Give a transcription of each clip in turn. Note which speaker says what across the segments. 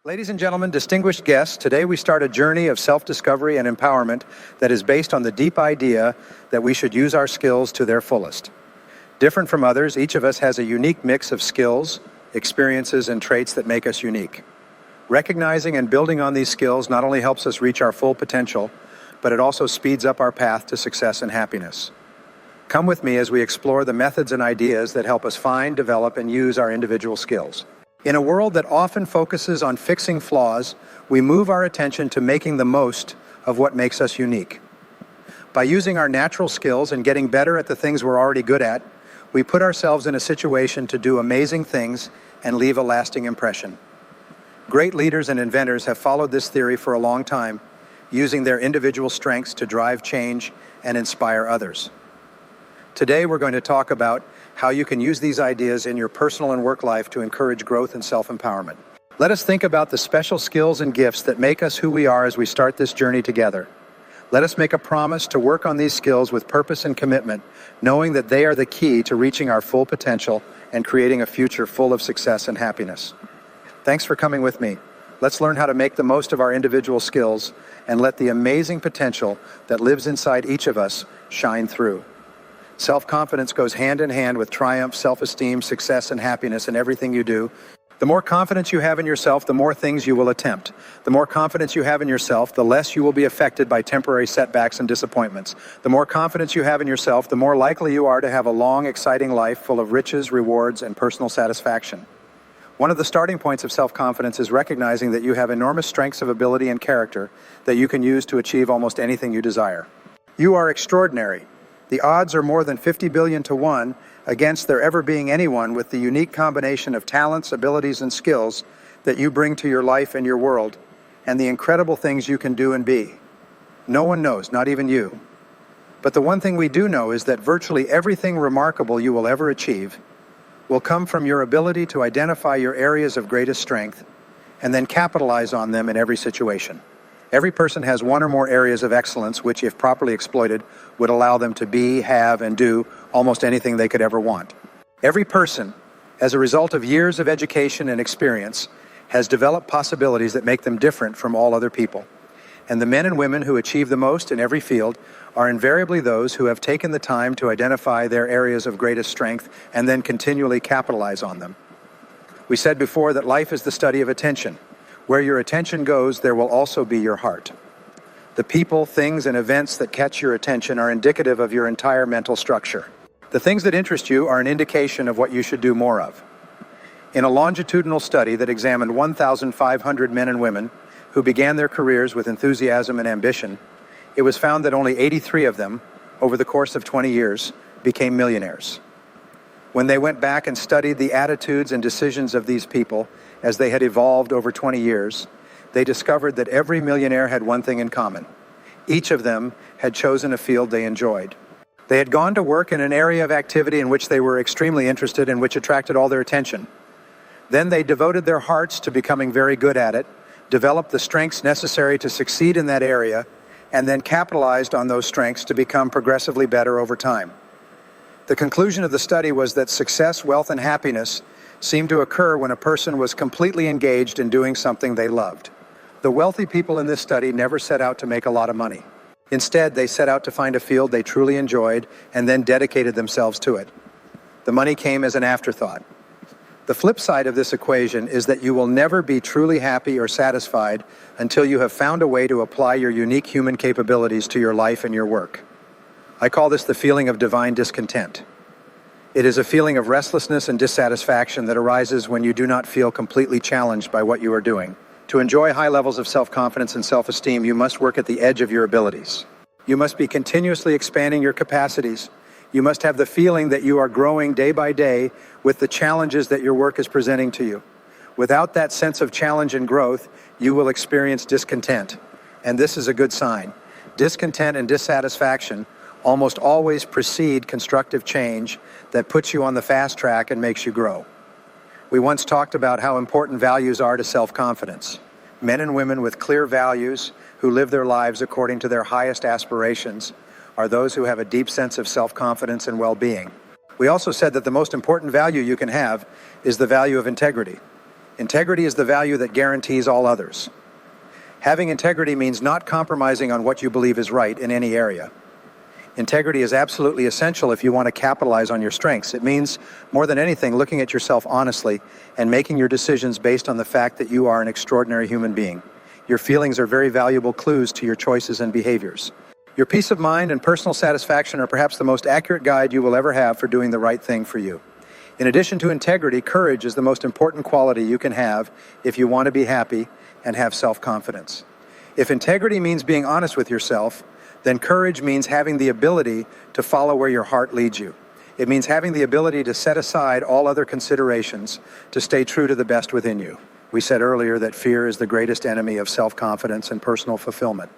Speaker 1: Ladies and gentlemen, distinguished guests, today we start a journey of self-discovery and empowerment that is based on the deep idea that we should use our skills to their fullest. Different from others, each of us has a unique mix of skills, experiences, and traits that make us unique. Recognizing and building on these skills not only helps us reach our full potential, but it also speeds up our path to success and happiness. Come with me as we explore the methods and ideas that help us find, develop, and use our individual skills. In a world that often focuses on fixing flaws, we move our attention to making the most of what makes us unique. By using our natural skills and getting better at the things we're already good at, we put ourselves in a situation to do amazing things and leave a lasting impression. Great leaders and inventors have followed this theory for a long time, using their individual strengths to drive change and inspire others. Today we're going to talk about how you can use these ideas in your personal and work life to encourage growth and self-empowerment. Let us think about the special skills and gifts that make us who we are as we start this journey together. Let us make a promise to work on these skills with purpose and commitment, knowing that they are the key to reaching our full potential and creating a future full of success and happiness. Thanks for coming with me. Let's learn how to make the most of our individual skills and let the amazing potential that lives inside each of us shine through. Self-confidence goes hand in hand with triumph, self-esteem, success, and happiness in everything you do. The more confidence you have in yourself, the more things you will attempt. The more confidence you have in yourself, the less you will be affected by temporary setbacks and disappointments. The more confidence you have in yourself, the more likely you are to have a long, exciting life full of riches, rewards, and personal satisfaction. One of the starting points of self-confidence is recognizing that you have enormous strengths of ability and character that you can use to achieve almost anything you desire. You are extraordinary. The odds are more than 50 billion to 1 against there ever being anyone with the unique combination of talents, abilities, and skills that you bring to your life and your world, and the incredible things you can do and be. No one knows, not even you. But the one thing we do know is that virtually everything remarkable you will ever achieve will come from your ability to identify your areas of greatest strength and then capitalize on them in every situation. Every person has one or more areas of excellence which, if properly exploited, would allow them to be, have, and do almost anything they could ever want. Every person, as a result of years of education and experience, has developed possibilities that make them different from all other people. And the men and women who achieve the most in every field are invariably those who have taken the time to identify their areas of greatest strength and then continually capitalize on them. We said before that life is the study of attention. Where your attention goes, there will also be your heart. The people, things, and events that catch your attention are indicative of your entire mental structure. The things that interest you are an indication of what you should do more of. In a longitudinal study that examined 1,500 men and women who began their careers with enthusiasm and ambition, it was found that only 83 of them, over the course of 20 years, became millionaires. When they went back and studied the attitudes and decisions of these people as they had evolved over 20 years, they discovered that every millionaire had one thing in common. Each of them had chosen a field they enjoyed. They had gone to work in an area of activity in which they were extremely interested and which attracted all their attention. Then they devoted their hearts to becoming very good at it, developed the strengths necessary to succeed in that area, and then capitalized on those strengths to become progressively better over time. The conclusion of the study was that success, wealth, and happiness seemed to occur when a person was completely engaged in doing something they loved. The wealthy people in this study never set out to make a lot of money. Instead, they set out to find a field they truly enjoyed and then dedicated themselves to it. The money came as an afterthought. The flip side of this equation is that you will never be truly happy or satisfied until you have found a way to apply your unique human capabilities to your life and your work. I call this the feeling of divine discontent. It is a feeling of restlessness and dissatisfaction that arises when you do not feel completely challenged by what you are doing. To enjoy high levels of self-confidence and self-esteem, you must work at the edge of your abilities. You must be continuously expanding your capacities. You must have the feeling that you are growing day by day with the challenges that your work is presenting to you. Without that sense of challenge and growth, you will experience discontent. And this is a good sign. Discontent and dissatisfaction almost always precede constructive change that puts you on the fast track and makes you grow. We once talked about how important values are to self-confidence. Men and women with clear values who live their lives according to their highest aspirations are those who have a deep sense of self-confidence and well-being. We also said that the most important value you can have is the value of integrity. Integrity is the value that guarantees all others. Having integrity means not compromising on what you believe is right in any area. Integrity is absolutely essential if you want to capitalize on your strengths. It means, more than anything, looking at yourself honestly and making your decisions based on the fact that you are an extraordinary human being. Your feelings are very valuable clues to your choices and behaviors. Your peace of mind and personal satisfaction are perhaps the most accurate guide you will ever have for doing the right thing for you. In addition to integrity, courage is the most important quality you can have if you want to be happy and have self-confidence. If integrity means being honest with yourself, then courage means having the ability to follow where your heart leads you. It means having the ability to set aside all other considerations to stay true to the best within you. We said earlier that fear is the greatest enemy of self-confidence and personal fulfillment.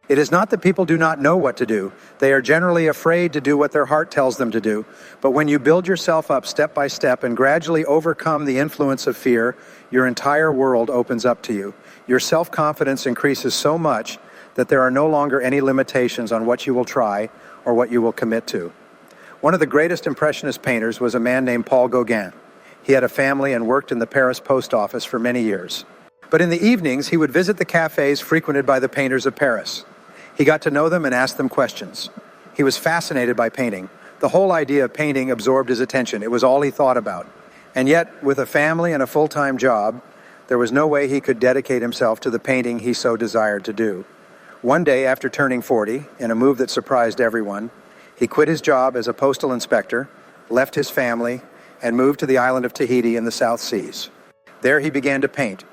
Speaker 1: It is not that people do not know what to do. They are generally afraid to do what their heart tells them to do. But when you build yourself up step by step and gradually overcome the influence of fear, your entire world opens up to you. Your self-confidence increases so much that there are no longer any limitations on what you will try or what you will commit to. One of the greatest Impressionist painters was a man named Paul Gauguin. He had a family and worked in the Paris post office for many years. But in the evenings, he would visit the cafes frequented by the painters of Paris. He got to know them and asked them questions. He was fascinated by painting. The whole idea of painting absorbed his attention. It was all he thought about. And yet, with a family and a full-time job, there was no way he could dedicate himself to the painting he so desired to do. One day, after turning 40, in a move that surprised everyone, he quit his job as a postal inspector, left his family, and moved to the island of Tahiti in the South Seas. There he began to paint.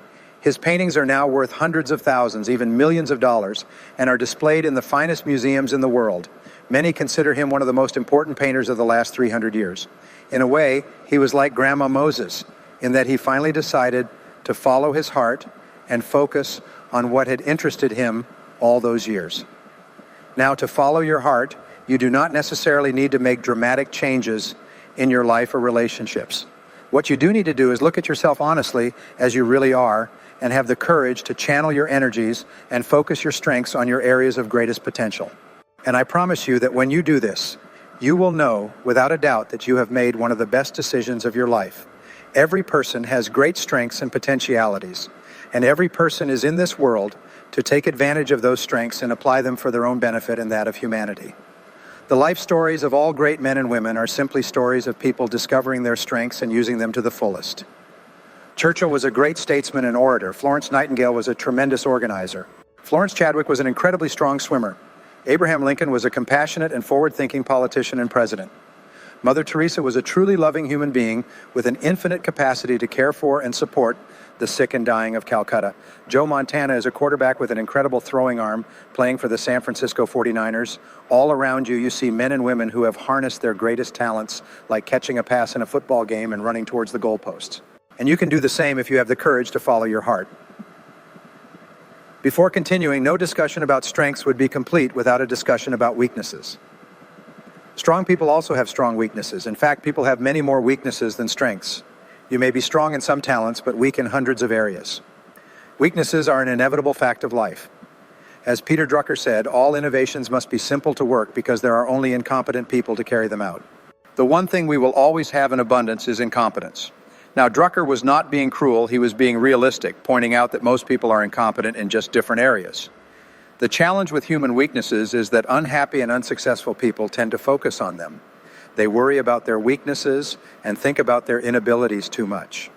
Speaker 1: His paintings are now worth hundreds of thousands, even millions of dollars, and are displayed in the finest museums in the world. Many consider him one of the most important painters of the last 300 years. In a way, he was like Grandma Moses, in that he finally decided to follow his heart and focus on what had interested him all those years. Now, to follow your heart, you do not necessarily need to make dramatic changes in your life or relationships. What you do need to do is look at yourself honestly as you really are and have the courage to channel your energies and focus your strengths on your areas of greatest potential. And I promise you that when you do this, you will know without a doubt that you have made one of the best decisions of your life. Every person has great strengths and potentialities, and every person is in this world to take advantage of those strengths and apply them for their own benefit and that of humanity. The life stories of all great men and women are simply stories of people discovering their strengths and using them to the fullest. Churchill was a great statesman and orator. Florence Nightingale was a tremendous organizer. Florence Chadwick was an incredibly strong swimmer. Abraham Lincoln was a compassionate and forward-thinking politician and president. Mother Teresa was a truly loving human being with an infinite capacity to care for and support the sick and dying of Calcutta. Joe Montana is a quarterback with an incredible throwing arm, playing for the San Francisco 49ers. All around you, you see men and women who have harnessed their greatest talents, like catching a pass in a football game and running towards the goalposts. And you can do the same if you have the courage to follow your heart. Before continuing, no discussion about strengths would be complete without a discussion about weaknesses. Strong people also have strong weaknesses. In fact, people have many more weaknesses than strengths. You may be strong in some talents, but weak in hundreds of areas. Weaknesses are an inevitable fact of life. As Peter Drucker said, all innovations must be simple to work because there are only incompetent people to carry them out. The one thing we will always have in abundance is incompetence. Now, Drucker was not being cruel, he was being realistic, pointing out that most people are incompetent in just different areas. The challenge with human weaknesses is that unhappy and unsuccessful people tend to focus on them. They worry about their weaknesses and think about their inabilities too much.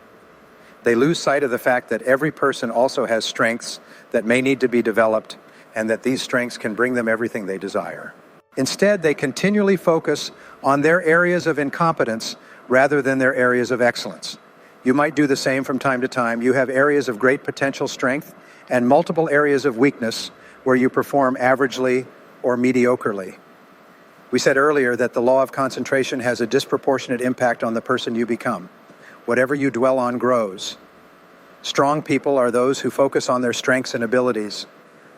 Speaker 1: They lose sight of the fact that every person also has strengths that may need to be developed and that these strengths can bring them everything they desire. Instead, they continually focus on their areas of incompetence rather than their areas of excellence. You might do the same from time to time. You have areas of great potential strength and multiple areas of weakness where you perform averagely or mediocrely. We said earlier that the law of concentration has a disproportionate impact on the person you become. Whatever you dwell on grows. Strong people are those who focus on their strengths and abilities.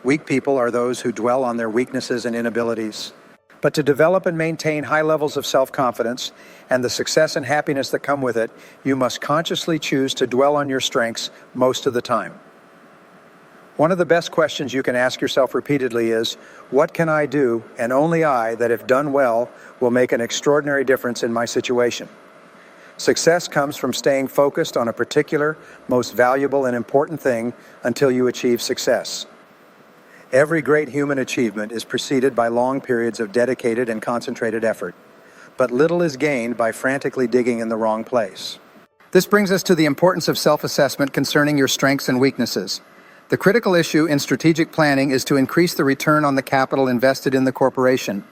Speaker 1: Weak people are those who dwell on their weaknesses and inabilities. But to develop and maintain high levels of self-confidence and the success and happiness that come with it, you must consciously choose to dwell on your strengths most of the time. One of the best questions you can ask yourself repeatedly is, what can I do, and only I, that if done well, will make an extraordinary difference in my situation? Success comes from staying focused on a particular, most valuable and important thing until you achieve success. Every great human achievement is preceded by long periods of dedicated and concentrated effort, but little is gained by frantically digging in the wrong place. This brings us to the importance of self-assessment concerning your strengths and weaknesses. The critical issue in strategic planning is to increase the return on the capital invested in the corporation.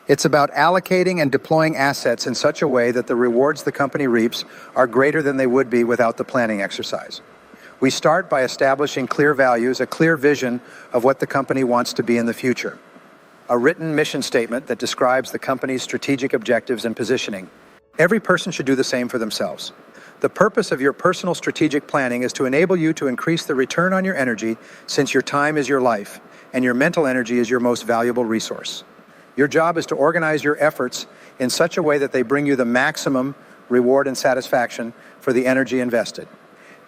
Speaker 1: It's about allocating and deploying assets in such a way that the rewards the company reaps are greater than they would be without the planning exercise. We start by establishing clear values, a clear vision of what the company wants to be in the future. A written mission statement that describes the company's strategic objectives and positioning. Every person should do the same for themselves. The purpose of your personal strategic planning is to enable you to increase the return on your energy, since your time is your life, and your mental energy is your most valuable resource. Your job is to organize your efforts in such a way that they bring you the maximum reward and satisfaction for the energy invested.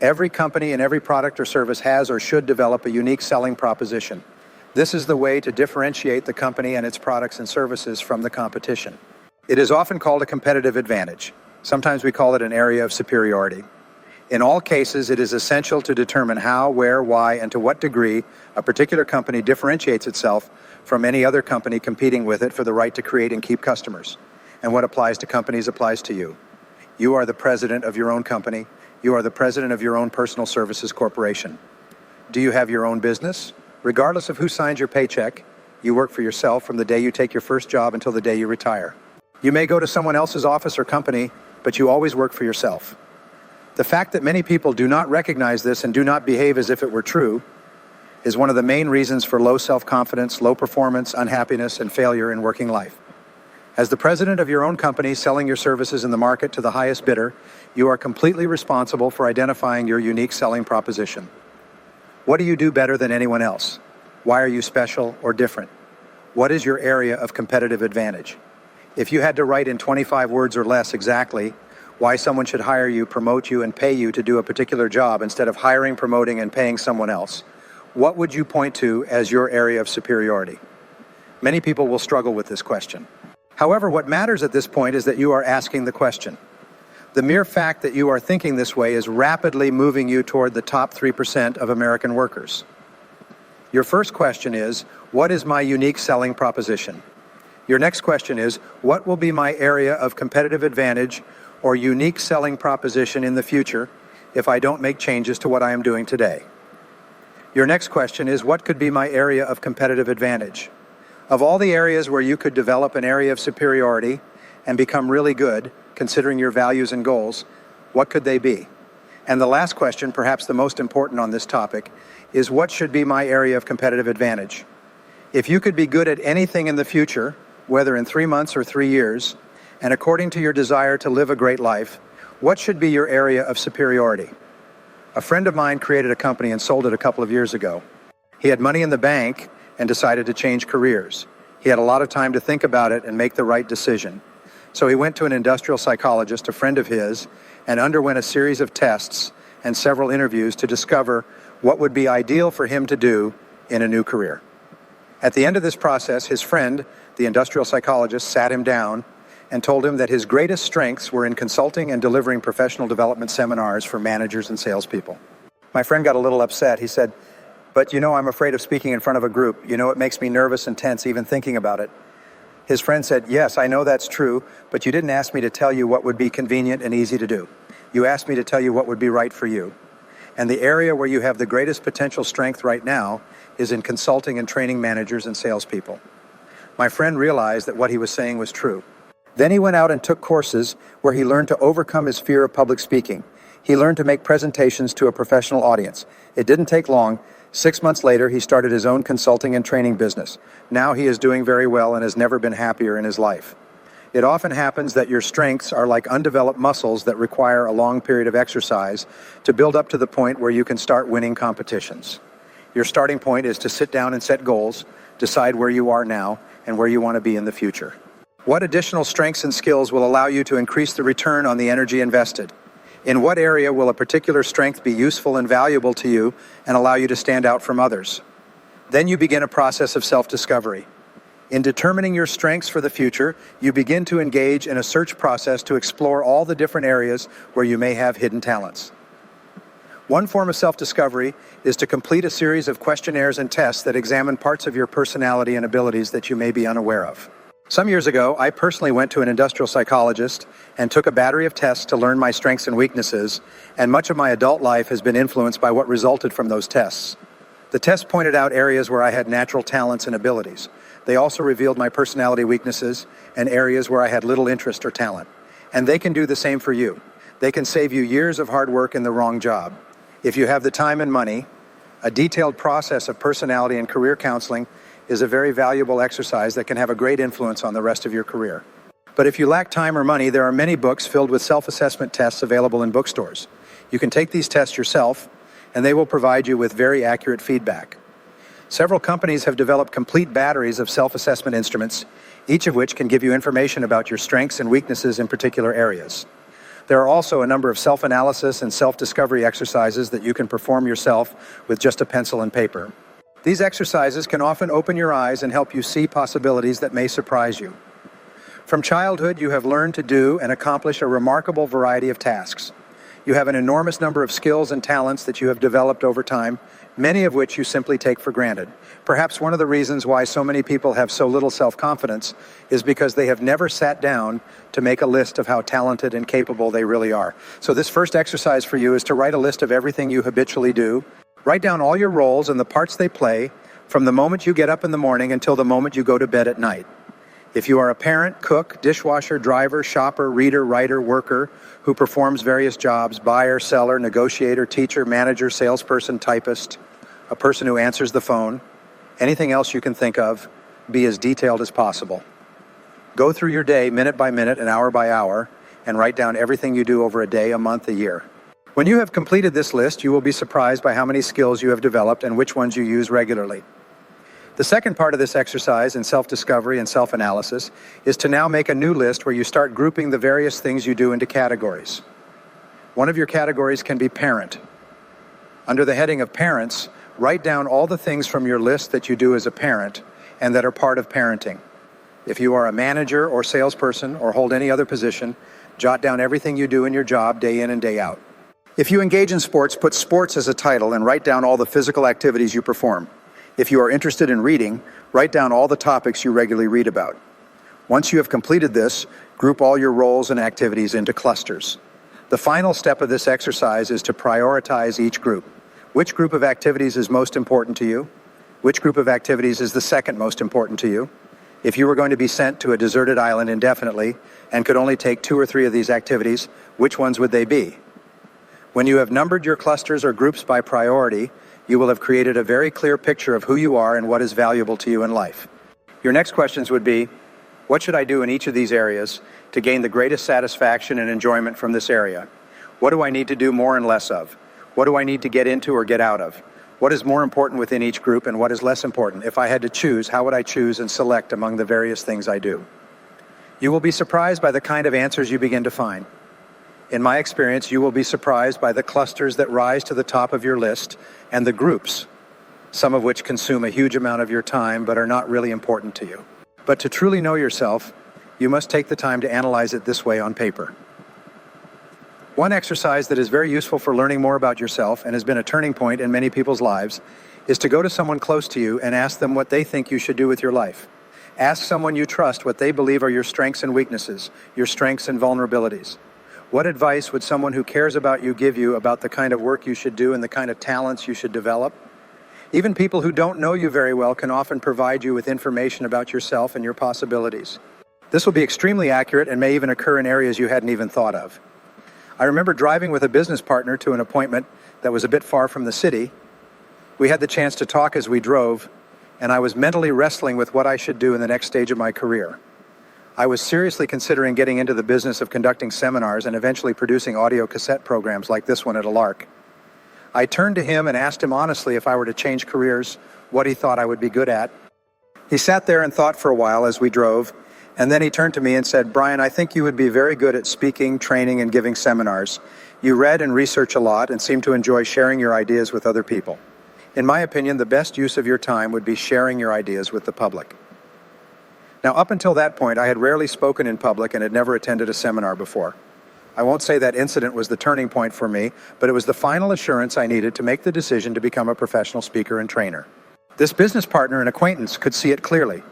Speaker 1: Every company and every product or service has or should develop a unique selling proposition. This is the way to differentiate the company and its products and services from the competition. It is often called a competitive advantage. Sometimes we call it an area of superiority. In all cases, it is essential to determine how, where, why, and to what degree a particular company differentiates itself from any other company competing with it for the right to create and keep customers. And what applies to companies applies to you. You are the president of your own company. You are the president of your own personal services corporation. Do you have your own business? Regardless of who signs your paycheck, you work for yourself from the day you take your first job until the day you retire. You may go to someone else's office or company, but you always work for yourself. The fact that many people do not recognize this and do not behave as if it were true is one of the main reasons for low self-confidence, low performance, unhappiness, and failure in working life. As the president of your own company selling your services in the market to the highest bidder, you are completely responsible for identifying your unique selling proposition. What do you do better than anyone else? Why are you special or different? What is your area of competitive advantage? If you had to write in 25 words or less exactly why someone should hire you, promote you, and pay you to do a particular job instead of hiring, promoting, and paying someone else, what would you point to as your area of superiority? Many people will struggle with this question. However, what matters at this point is that you are asking the question. The mere fact that you are thinking this way is rapidly moving you toward the top 3% of American workers. Your first question is, what is my unique selling proposition? Your next question is, what will be my area of competitive advantage or unique selling proposition in the future if I don't make changes to what I am doing today? Your next question is, what could be my area of competitive advantage? Of all the areas where you could develop an area of superiority and become really good, considering your values and goals, what could they be? And the last question, perhaps the most important on this topic, is what should be my area of competitive advantage? If you could be good at anything in the future, whether in 3 months or 3 years, and according to your desire to live a great life, what should be your area of superiority? A friend of mine created a company and sold it a couple of years ago. He had money in the bank and decided to change careers. He had a lot of time to think about it and make the right decision. So he went to an industrial psychologist, a friend of his, and underwent a series of tests and several interviews to discover what would be ideal for him to do in a new career. At the end of this process, his friend, the industrial psychologist, sat him down and told him that his greatest strengths were in consulting and delivering professional development seminars for managers and salespeople. My friend got a little upset. He said, "But you know, I'm afraid of speaking in front of a group. You know, it makes me nervous and tense even thinking about it." His friend said, "Yes, I know that's true, but you didn't ask me to tell you what would be convenient and easy to do. You asked me to tell you what would be right for you. And the area where you have the greatest potential strength right now is in consulting and training managers and salespeople." My friend realized that what he was saying was true. Then he went out and took courses where he learned to overcome his fear of public speaking. He learned to make presentations to a professional audience. It didn't take long. 6 months later, he started his own consulting and training business. Now he is doing very well and has never been happier in his life. It often happens that your strengths are like undeveloped muscles that require a long period of exercise to build up to the point where you can start winning competitions. Your starting point is to sit down and set goals, decide where you are now and where you want to be in the future. What additional strengths and skills will allow you to increase the return on the energy invested? In what area will a particular strength be useful and valuable to you and allow you to stand out from others? Then you begin a process of self-discovery. In determining your strengths for the future, you begin to engage in a search process to explore all the different areas where you may have hidden talents. One form of self-discovery is to complete a series of questionnaires and tests that examine parts of your personality and abilities that you may be unaware of. Some years ago, I personally went to an industrial psychologist and took a battery of tests to learn my strengths and weaknesses, and much of my adult life has been influenced by what resulted from those tests. The tests pointed out areas where I had natural talents and abilities. They also revealed my personality weaknesses and areas where I had little interest or talent. And they can do the same for you. They can save you years of hard work in the wrong job. If you have the time and money, a detailed process of personality and career counseling is a very valuable exercise that can have a great influence on the rest of your career. But if you lack time or money, there are many books filled with self-assessment tests available in bookstores. You can take these tests yourself, and they will provide you with very accurate feedback. Several companies have developed complete batteries of self-assessment instruments, each of which can give you information about your strengths and weaknesses in particular areas. There are also a number of self-analysis and self-discovery exercises that you can perform yourself with just a pencil and paper. These exercises can often open your eyes and help you see possibilities that may surprise you. From childhood, you have learned to do and accomplish a remarkable variety of tasks. You have an enormous number of skills and talents that you have developed over time, many of which you simply take for granted. Perhaps one of the reasons why so many people have so little self-confidence is because they have never sat down to make a list of how talented and capable they really are. So this first exercise for you is to write a list of everything you habitually do. Write down all your roles and the parts they play from the moment you get up in the morning until the moment you go to bed at night. If you are a parent, cook, dishwasher, driver, shopper, reader, writer, worker who performs various jobs, buyer, seller, negotiator, teacher, manager, salesperson, typist, a person who answers the phone, anything else you can think of, be as detailed as possible. Go through your day minute by minute and hour by hour and write down everything you do over a day, a month, a year. When you have completed this list, you will be surprised by how many skills you have developed and which ones you use regularly. The second part of this exercise in self-discovery and self-analysis is to now make a new list where you start grouping the various things you do into categories. One of your categories can be parent. Under the heading of parents, write down all the things from your list that you do as a parent and that are part of parenting. If you are a manager or salesperson or hold any other position, jot down everything you do in your job day in and day out. If you engage in sports, put sports as a title and write down all the physical activities you perform. If you are interested in reading, write down all the topics you regularly read about. Once you have completed this, group all your roles and activities into clusters. The final step of this exercise is to prioritize each group. Which group of activities is most important to you? Which group of activities is the second most important to you? If you were going to be sent to a deserted island indefinitely and could only take 2 or 3 of these activities, which ones would they be? When you have numbered your clusters or groups by priority, you will have created a very clear picture of who you are and what is valuable to you in life. Your next questions would be, what should I do in each of these areas to gain the greatest satisfaction and enjoyment from this area? What do I need to do more and less of? What do I need to get into or get out of? What is more important within each group and what is less important? If I had to choose, how would I choose and select among the various things I do? You will be surprised by the kind of answers you begin to find. In my experience, you will be surprised by the clusters that rise to the top of your list and the groups, some of which consume a huge amount of your time but are not really important to you. But to truly know yourself, you must take the time to analyze it this way on paper. One exercise that is very useful for learning more about yourself and has been a turning point in many people's lives is to go to someone close to you and ask them what they think you should do with your life. Ask someone you trust what they believe are your strengths and weaknesses, your strengths and vulnerabilities. What advice would someone who cares about you give you about the kind of work you should do and the kind of talents you should develop? Even people who don't know you very well can often provide you with information about yourself and your possibilities. This will be extremely accurate and may even occur in areas you hadn't even thought of. I remember driving with a business partner to an appointment that was a bit far from the city. We had the chance to talk as we drove, and I was mentally wrestling with what I should do in the next stage of my career. I was seriously considering getting into the business of conducting seminars and eventually producing audio cassette programs like this one at a lark. I turned to him and asked him honestly if I were to change careers, what he thought I would be good at. He sat there and thought for a while as we drove, and then he turned to me and said, "Brian, I think you would be very good at speaking, training, and giving seminars. You read and research a lot and seem to enjoy sharing your ideas with other people. In my opinion, the best use of your time would be sharing your ideas with the public." Now, up until that point, I had rarely spoken in public and had never attended a seminar before. I won't say that incident was the turning point for me, but it was the final assurance I needed to make the decision to become a professional speaker and trainer. This business partner and acquaintance could see it clearly.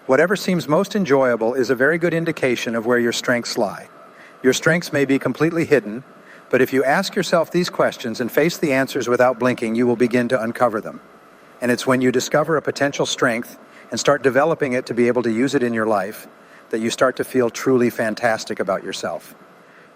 Speaker 1: Whatever seems most enjoyable is a very good indication of where your strengths lie. Your strengths may be completely hidden, but if you ask yourself these questions and face the answers without blinking, you will begin to uncover them. And it's when you discover a potential strength and start developing it to be able to use it in your life that you start to feel truly fantastic about yourself.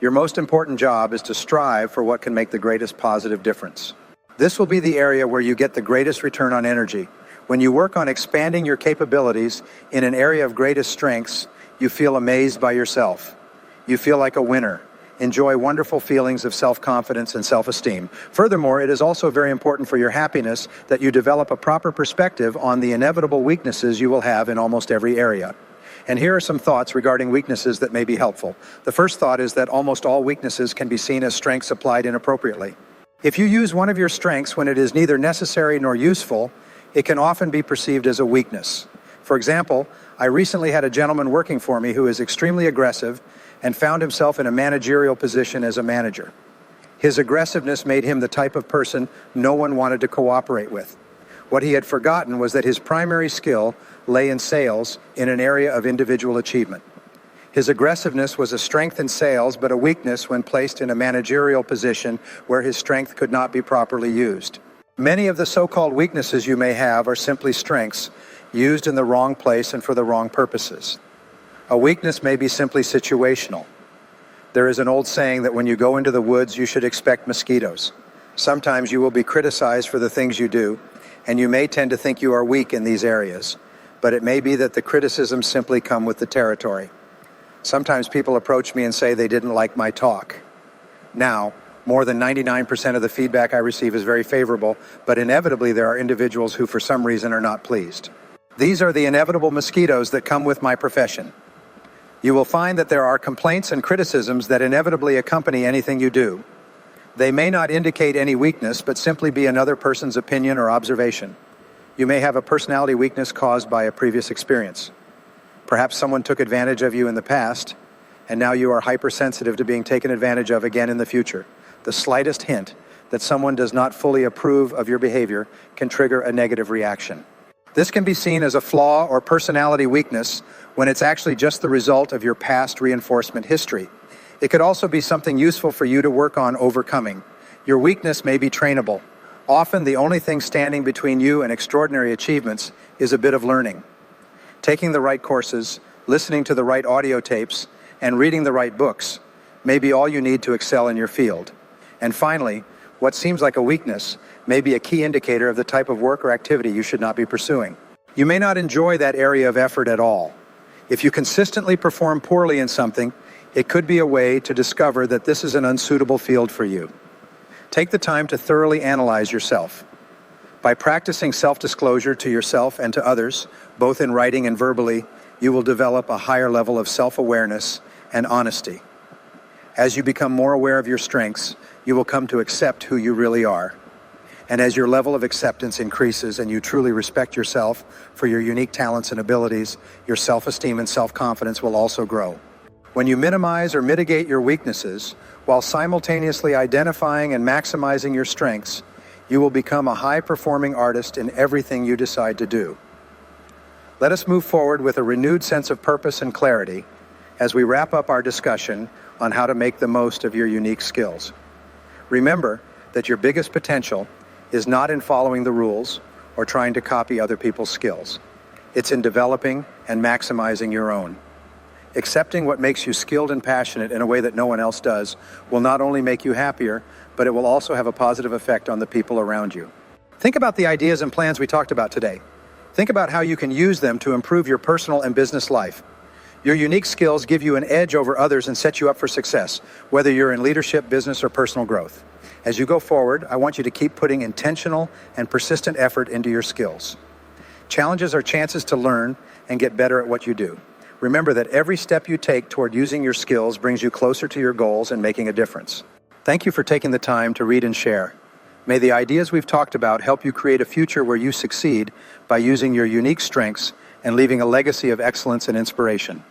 Speaker 1: Your most important job is to strive for what can make the greatest positive difference. This will be the area where you get the greatest return on energy. When you work on expanding your capabilities in an area of greatest strengths, you feel amazed by yourself. You feel like a winner. Enjoy wonderful feelings of self-confidence and self-esteem. Furthermore, it is also very important for your happiness that you develop a proper perspective on the inevitable weaknesses you will have in almost every area. And here are some thoughts regarding weaknesses that may be helpful. The first thought is that almost all weaknesses can be seen as strengths applied inappropriately. If you use one of your strengths when it is neither necessary nor useful, it can often be perceived as a weakness. For example, I recently had a gentleman working for me who is extremely aggressive and found himself in a managerial position as a manager. His aggressiveness made him the type of person no one wanted to cooperate with. What he had forgotten was that his primary skill lay in sales in an area of individual achievement. His aggressiveness was a strength in sales, but a weakness when placed in a managerial position where his strength could not be properly used. Many of the so-called weaknesses you may have are simply strengths used in the wrong place and for the wrong purposes. A weakness may be simply situational. There is an old saying that when you go into the woods, you should expect mosquitoes. Sometimes you will be criticized for the things you do, and you may tend to think you are weak in these areas, but it may be that the criticisms simply come with the territory. Sometimes people approach me and say they didn't like my talk. Now, more than 99% of the feedback I receive is very favorable, but inevitably there are individuals who for some reason are not pleased. These are the inevitable mosquitoes that come with my profession. You will find that there are complaints and criticisms that inevitably accompany anything you do. They may not indicate any weakness, but simply be another person's opinion or observation. You may have a personality weakness caused by a previous experience. Perhaps someone took advantage of you in the past, and now you are hypersensitive to being taken advantage of again in the future. The slightest hint that someone does not fully approve of your behavior can trigger a negative reaction. This can be seen as a flaw or personality weakness when it's actually just the result of your past reinforcement history. It could also be something useful for you to work on overcoming. Your weakness may be trainable. Often the only thing standing between you and extraordinary achievements is a bit of learning. Taking the right courses, listening to the right audio tapes, and reading the right books may be all you need to excel in your field. And finally, what seems like a weakness may be a key indicator of the type of work or activity you should not be pursuing. You may not enjoy that area of effort at all. If you consistently perform poorly in something, it could be a way to discover that this is an unsuitable field for you. Take the time to thoroughly analyze yourself. By practicing self-disclosure to yourself and to others, both in writing and verbally, you will develop a higher level of self-awareness and honesty. As you become more aware of your strengths, you will come to accept who you really are. And as your level of acceptance increases and you truly respect yourself for your unique talents and abilities, your self-esteem and self-confidence will also grow. When you minimize or mitigate your weaknesses, while simultaneously identifying and maximizing your strengths, you will become a high-performing artist in everything you decide to do. Let us move forward with a renewed sense of purpose and clarity as we wrap up our discussion on how to make the most of your unique skills. Remember that your biggest potential is not in following the rules or trying to copy other people's skills. It's in developing and maximizing your own. Accepting what makes you skilled and passionate in a way that no one else does will not only make you happier, but it will also have a positive effect on the people around you. Think about the ideas and plans we talked about today. Think about how you can use them to improve your personal and business life. Your unique skills give you an edge over others and set you up for success, whether you're in leadership, business, or personal growth. As you go forward, I want you to keep putting intentional and persistent effort into your skills. Challenges are chances to learn and get better at what you do. Remember that every step you take toward using your skills brings you closer to your goals and making a difference. Thank you for taking the time to read and share. May the ideas we've talked about help you create a future where you succeed by using your unique strengths and leaving a legacy of excellence and inspiration.